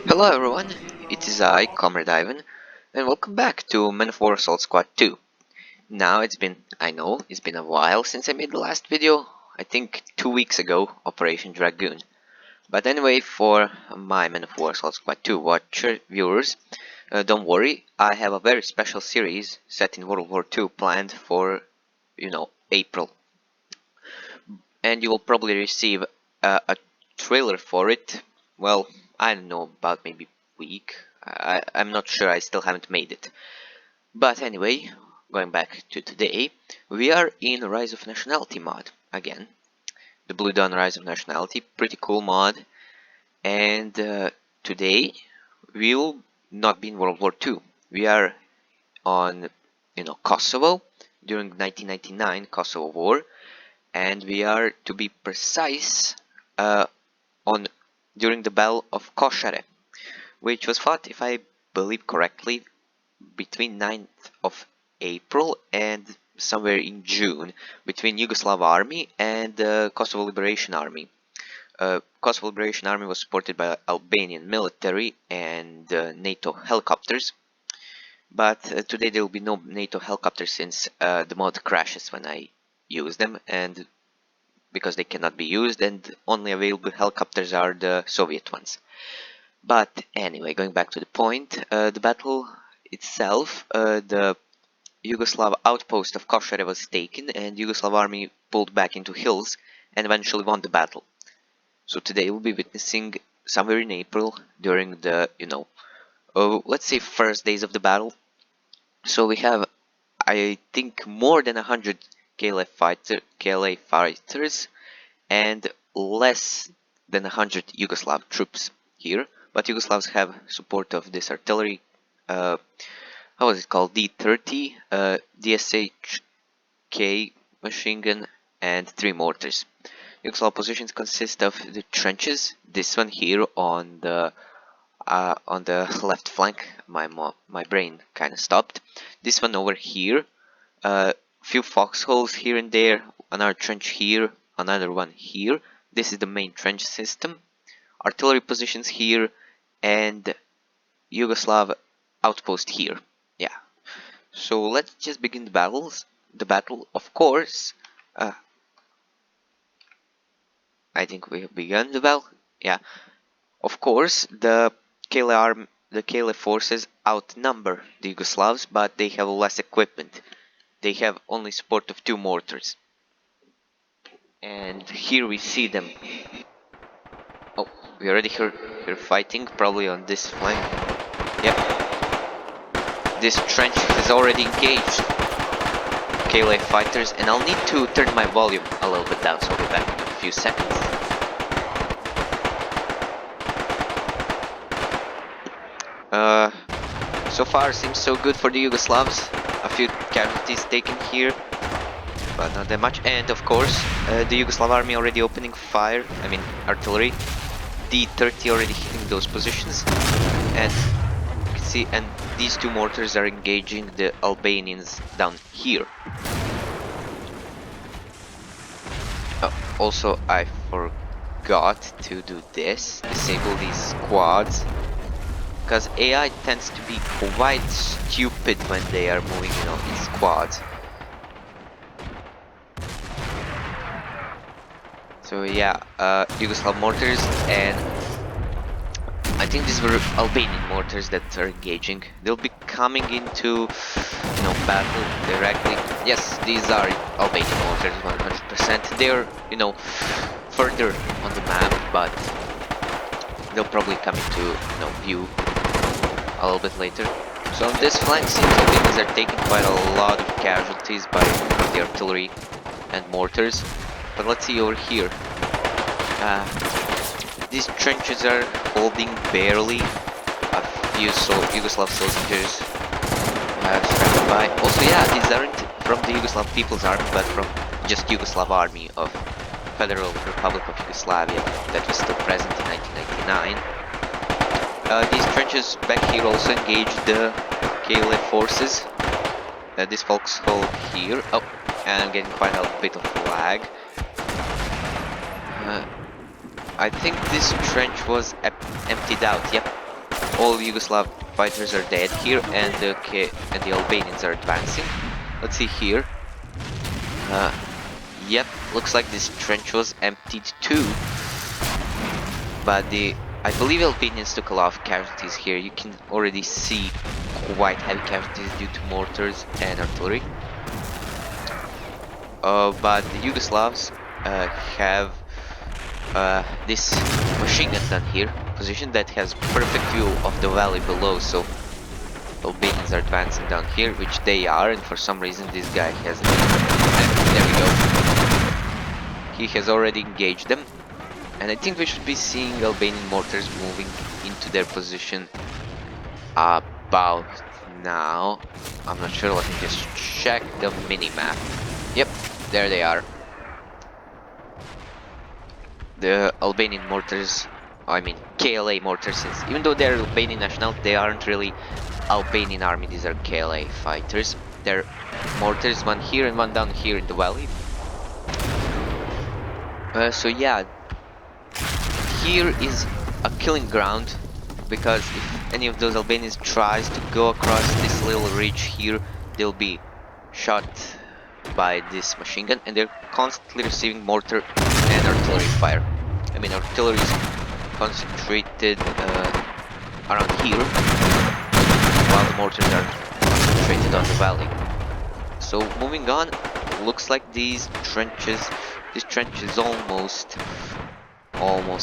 Hello everyone, it is I, Comrade Ivan, and welcome back to Men of War Assault Squad 2. Now I know, it's been a while since I made the last video, I think 2 weeks ago, Operation Dragoon. But anyway, for my Men of War Assault Squad 2 watcher viewers, don't worry, I have a very special series set in World War II planned for, April. And you will probably receive a trailer for it. Well, I don't know, about maybe week. I'm not sure, I still haven't made it. But anyway, going back to today, we are in Rise of Nationality mod again. The Blue Dawn Rise of Nationality, pretty cool mod. And today we will not be in World War II. We are on, Kosovo during 1999 Kosovo War, and we are, to be precise, on during the Battle of Košare, which was fought, if I believe correctly, between 9th of April and somewhere in June, between Yugoslav Army and the Kosovo Liberation Army. Kosovo Liberation Army was supported by Albanian military and NATO helicopters, but today there will be no NATO helicopters since the mod crashes when I use them, and because they cannot be used, and only available helicopters are the Soviet ones. But anyway, going back to the point, the battle itself, the Yugoslav outpost of Košare was taken, and Yugoslav army pulled back into hills and eventually won the battle. So today we'll be witnessing, somewhere in April, during the, let's say first days of the battle. So we have, I think, more than 100 KLA fighters and less than 100 Yugoslav troops here, but Yugoslavs have support of this artillery, how was it called, D-30, DSHK machine gun, and 3 mortars. Yugoslav positions consist of the trenches, this one here on the left flank. My brain kind of stopped. This one over here, few foxholes here and there, another trench here, another one here. This is the main trench system. Artillery positions here, and Yugoslav outpost here. Yeah. So let's just begin the battles. The battle, of course. I think we have begun the battle. Yeah. Of course, the KLA forces outnumber the Yugoslavs, but they have less equipment. They have only support of 2 mortars. And here we see them. Oh, we already heard fighting, probably on this flank. Yep. This trench is already engaged. KLA fighters, and I'll need to turn my volume a little bit down, so I'll be back in a few seconds. So far seems so good for the Yugoslavs. A few casualties taken here, but not that much. And of course, the Yugoslav army already opening fire, I mean artillery. D-30 already hitting those positions. And you can see, and these 2 mortars are engaging the Albanians down here. Also, I forgot to do this, disable these squads, because AI tends to be quite stupid when they are moving, in squads. So yeah, Yugoslav mortars, and I think these were Albanian mortars that are engaging. They'll be coming into, battle directly. Yes, these are Albanian mortars, 100%. They're, further on the map, but they'll probably come into, view a little bit later. So on this flank, seems Albanians are taking quite a lot of casualties by the artillery and mortars. But let's see over here. These trenches are holding barely. A few Yugoslav soldiers scrapped by. Also, yeah, these aren't from the Yugoslav People's Army, but from just Yugoslav Army of Federal Republic of Yugoslavia that was still present in 1999. These trenches back here also engage the KLA forces. This foxhole here. Oh, and I'm getting quite a bit of lag. I think this trench was emptied out. Yep, all Yugoslav fighters are dead here, and the Albanians are advancing. Let's see here. Yep, looks like this trench was emptied too. But I believe Albanians took a lot of casualties here. You can already see quite heavy casualties due to mortars and artillery. But the Yugoslavs have this machine gun down here, position that has perfect view of the valley below, so Albanians are advancing down here, which they are, and for some reason this guy has... there we go. He has already engaged them, and I think we should be seeing Albanian mortars moving into their position about now. I'm not sure, let me just check the mini-map. Yep, there they are. The Albanian mortars, I mean KLA mortars, since even though they're Albanian nationality, they aren't really Albanian army, these are KLA fighters. They're mortars, one here and one down here in the valley. So yeah, here is a killing ground, because if any of those Albanians tries to go across this little ridge here, they'll be shot by this machine gun, and they're constantly receiving mortar and artillery fire. I mean, artillery is concentrated around here, while the mortars are concentrated on the valley. So moving on, looks like this trench is almost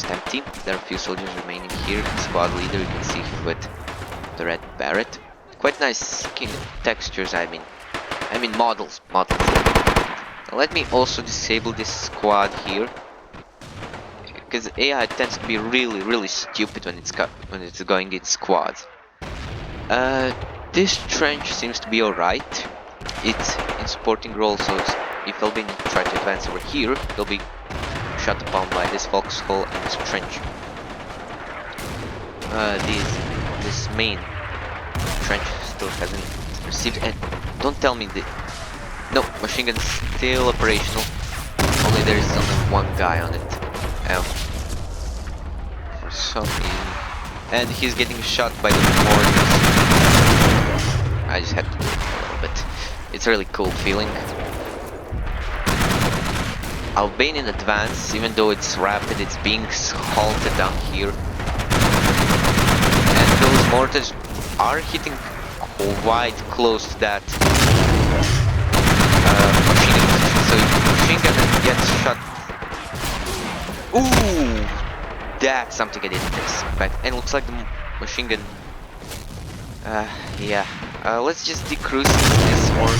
empty. There are a few soldiers remaining here. The squad leader, you can see him with the red beret. Quite nice skin textures, I mean models. Now let me also disable this squad here, because AI tends to be really stupid when it's going in squads. This trench seems to be alright. It's in supporting role, so if Albanians try to advance over here, they'll be shot upon by this foxhole and this trench. This main trench still hasn't received, and don't tell me that... No, machine gun is still operational, only there is only one guy on it. For some reason... And he's getting shot by the mortars. I just had to move a little bit. It's a really cool feeling. Albanian advance, even though it's rapid, it's being halted down here. And those mortars are hitting quite close to that machine gun position. So if machine gun gets shot... Ooh! That's something I didn't expect. And looks like the machine gun... yeah. Let's just decrease this more.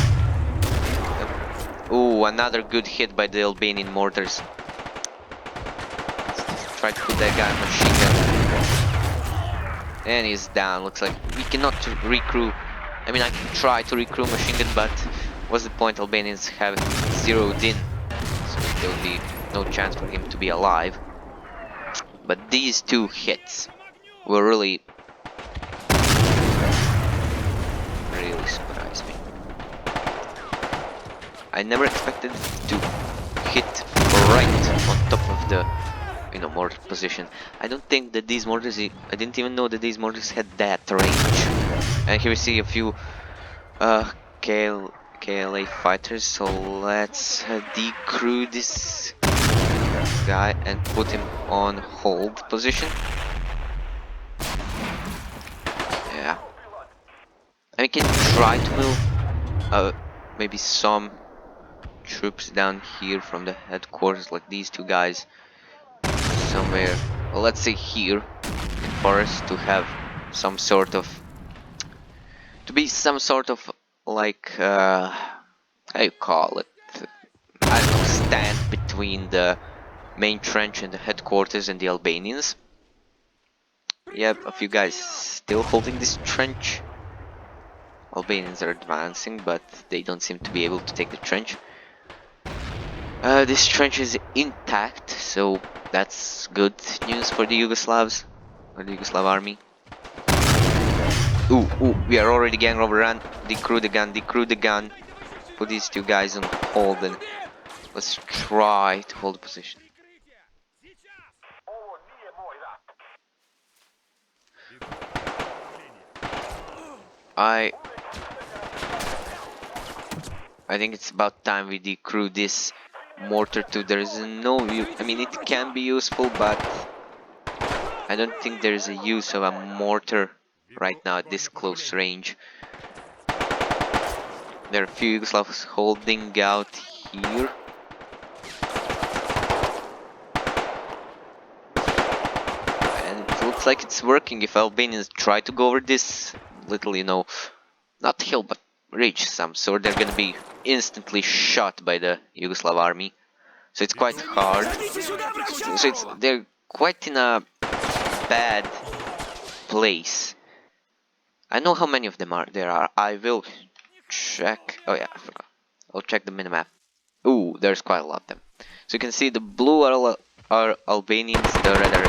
Ooh, another good hit by the Albanian mortars. Let's just try to put that guy on machine gun. And he's down. Looks like we cannot recruit. I mean, I can try to recruit machine gun, but what's the point? Albanians have zeroed in, so there will be no chance for him to be alive. But these two hits were really surprised me. I never expected to hit right on top of the mortar position. I don't think that these mortars, I didn't even know that these mortars had that range. And here we see a few KLA fighters, so let's decrew this guy and put him on hold position. Yeah. And we can try to move maybe some troops down here from the headquarters, like these two guys, somewhere, well, let's say here, for us to have some sort of, like, how you call it, I don't know, stand between the main trench and the headquarters and the Albanians. Yep, a few guys still holding this trench. Albanians are advancing, but they don't seem to be able to take the trench. This trench is intact, so that's good news for the Yugoslavs, or the Yugoslav army. Ooh, we are already getting overrun. Decrew the gun. Put these two guys on hold and let's try to hold the position. I think it's about time we decrew this mortar too. There is no I mean, it can be useful, but I don't think there is a use of a mortar right now at this close range. There are a few Yugoslavs holding out here. And it looks like it's working. If Albanians try to go over this little, not hill, but ridge some sort, they're gonna be instantly shot by the Yugoslav army. So it's quite hard. So they're quite in a bad place. I know how many of them there are. I will check. Oh yeah, I forgot. I'll check the minimap. Ooh, there's quite a lot of them. So you can see the blue are Albanians, the red are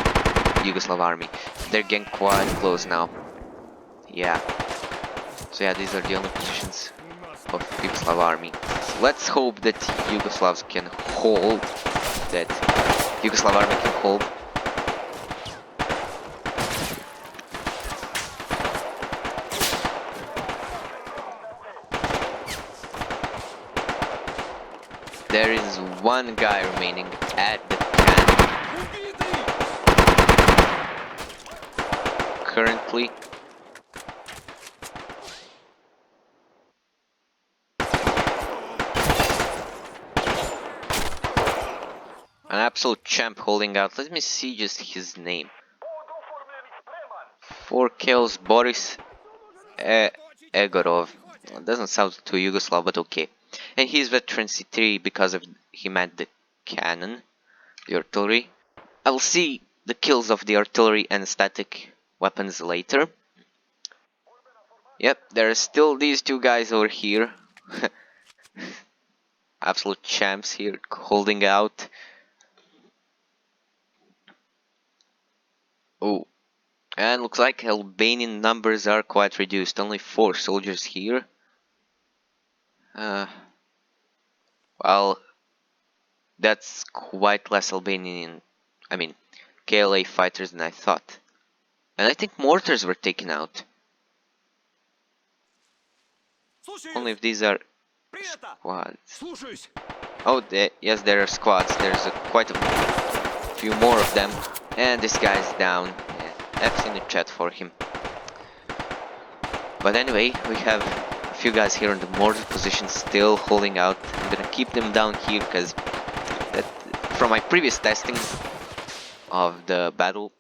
Yugoslav army. They're getting quite close now. Yeah. So yeah, these are the only positions of Yugoslav army. Let's hope that Yugoslavs can hold. That Yugoslav army can hold. There is one guy remaining at the cannon. Currently. An absolute champ holding out. Let me see just his name. 4 kills, Boris Egorov. Doesn't sound too Yugoslav, but okay. And he's veteran C3 because of him at the cannon, the artillery. I will see the kills of the artillery and static weapons later. Yep, there are still these two guys over here. Absolute champs here, holding out. Oh, and looks like Albanian numbers are quite reduced. Only 4 soldiers here. Well, that's quite less Albanian, I mean, KLA fighters than I thought. And I think mortars were taken out. Only if these are squads. Oh, yes, there are squads. There's quite a few more of them. And this guy's down. Yeah, F's in the chat for him. But anyway, we have a few guys here in the mortar position still holding out. I'm gonna keep them down here because from my previous testing of the battle,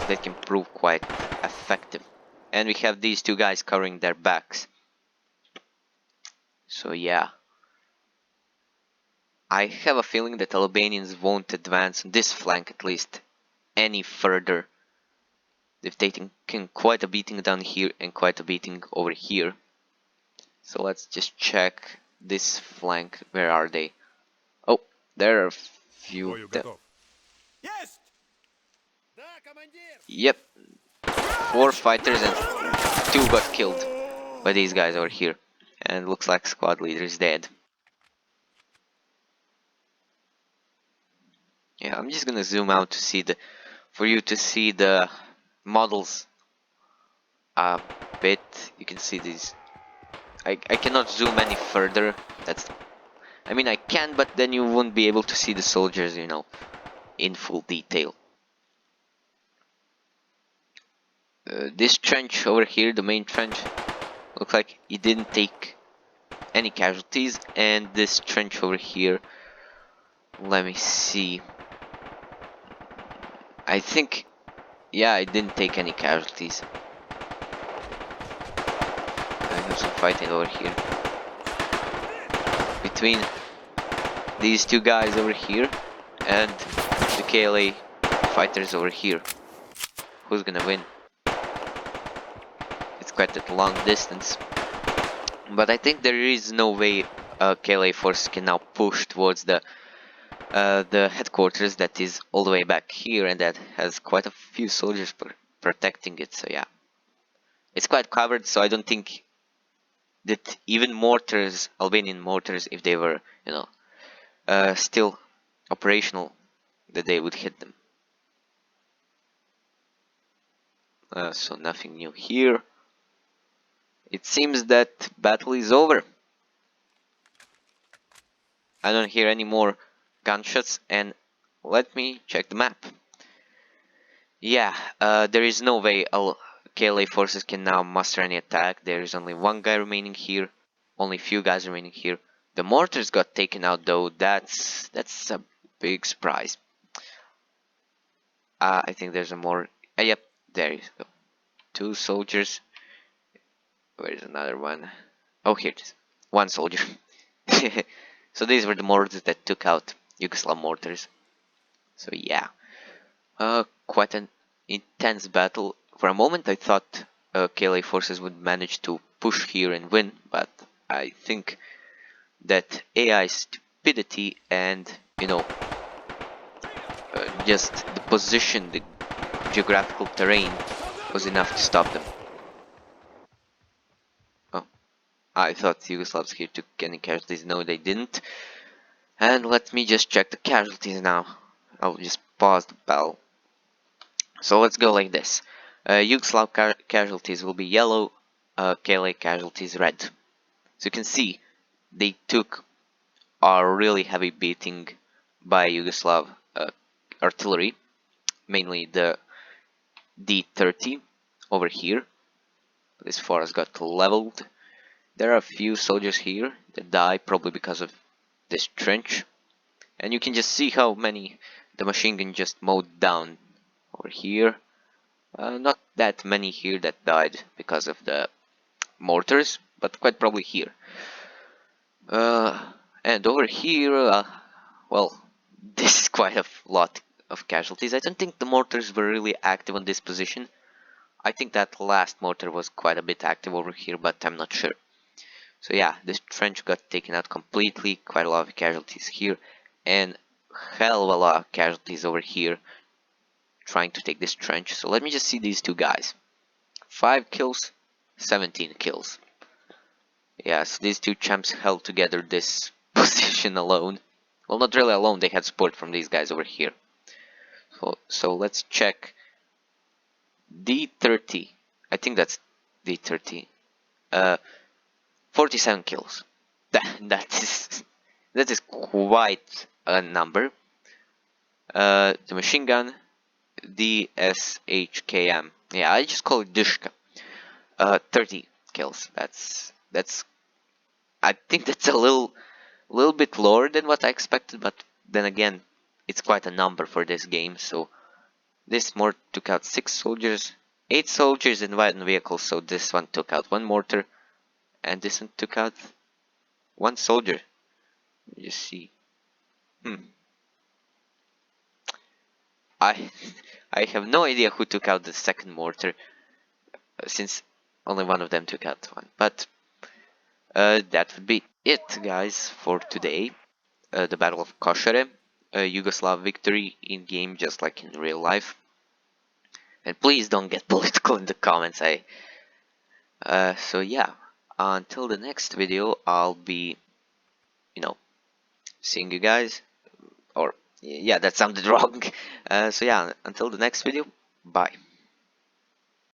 that can prove quite effective. And we have these two guys covering their backs. So yeah. I have a feeling that Albanians won't advance on this flank at least any further. They've taken quite a beating down here and quite a beating over here. So let's just check this flank. Where are they? Oh, there are a few of them. Yep. 4 fighters and 2 got killed by these guys over here. And looks like squad leader is dead. Yeah, I'm just gonna zoom out to see for you to see the models a bit. You can see these. I cannot zoom any further. I mean, I can, but then you won't be able to see the soldiers, in full detail. This trench over here, the main trench, looks like it didn't take any casualties, and this trench over here, let me see. I think, yeah, it didn't take any casualties. I have some fighting over here between these two guys over here and the KLA fighters over here. Who's gonna win? It's quite a long distance, but I think there is no way KLA force can now push towards the headquarters that is all the way back here, and that has quite a few soldiers protecting it. So yeah, it's quite covered. So I don't think that even mortars, Albanian mortars, if they were, still operational, that they would hit them. So nothing new here. It seems that battle is over. I don't hear any more gunshots, and let me check the map. Yeah, there is no way KLA forces can now muster any attack. There is only one guy remaining here, only few guys remaining here. The mortars got taken out though. That's a big surprise. I think there's a more. Yep, there you go. Two soldiers. Where is another one? Oh, here it is. One soldier. So these were the mortars that took out Yugoslav mortars. So yeah, quite an intense battle. For a moment I thought KLA forces would manage to push here and win, but I think that AI stupidity and, just the position, the geographical terrain was enough to stop them. Oh, I thought Yugoslavs here took any casualties. No, they didn't. And let me just check the casualties now. I'll just pause the battle. So let's go like this. Yugoslav casualties will be yellow, KLA casualties red. So you can see they took a really heavy beating by Yugoslav artillery, mainly the D30 over here. This forest got leveled. There are a few soldiers here that die probably because of this trench, and you can just see how many the machine gun just mowed down over here. Not that many here that died because of the mortars, but quite probably here. And over here, well, this is quite a lot of casualties. I don't think the mortars were really active on this position. I think that last mortar was quite a bit active over here, but I'm not sure. So yeah, this trench got taken out completely, quite a lot of casualties here, and hell of a lot of casualties over here trying to take this trench. So let me just see these two guys. 5 kills, 17 kills. Yeah, so these two champs held together this position alone. Well, not really alone, they had support from these guys over here. So let's check D30. I think that's D30. 47 kills. That is quite a number. The machine gun, DSHKM. Yeah, I just call it Dushka. 30 kills. That's. I think that's a little bit lower than what I expected, but then again, it's quite a number for this game. So this mortar took out 6 soldiers, 8 soldiers in one vehicle. So this one took out 1 mortar, and this one took out 1 soldier. Let me just see. I I have no idea who took out the second mortar, since only one of them took out one. But that would be it, guys, for today. The Battle of Košare, a Yugoslav victory in game, just like in real life. And please don't get political in the comments. So yeah, until the next video, I'll be, seeing you guys. Or yeah, that sounded wrong. So yeah, until the next video, bye.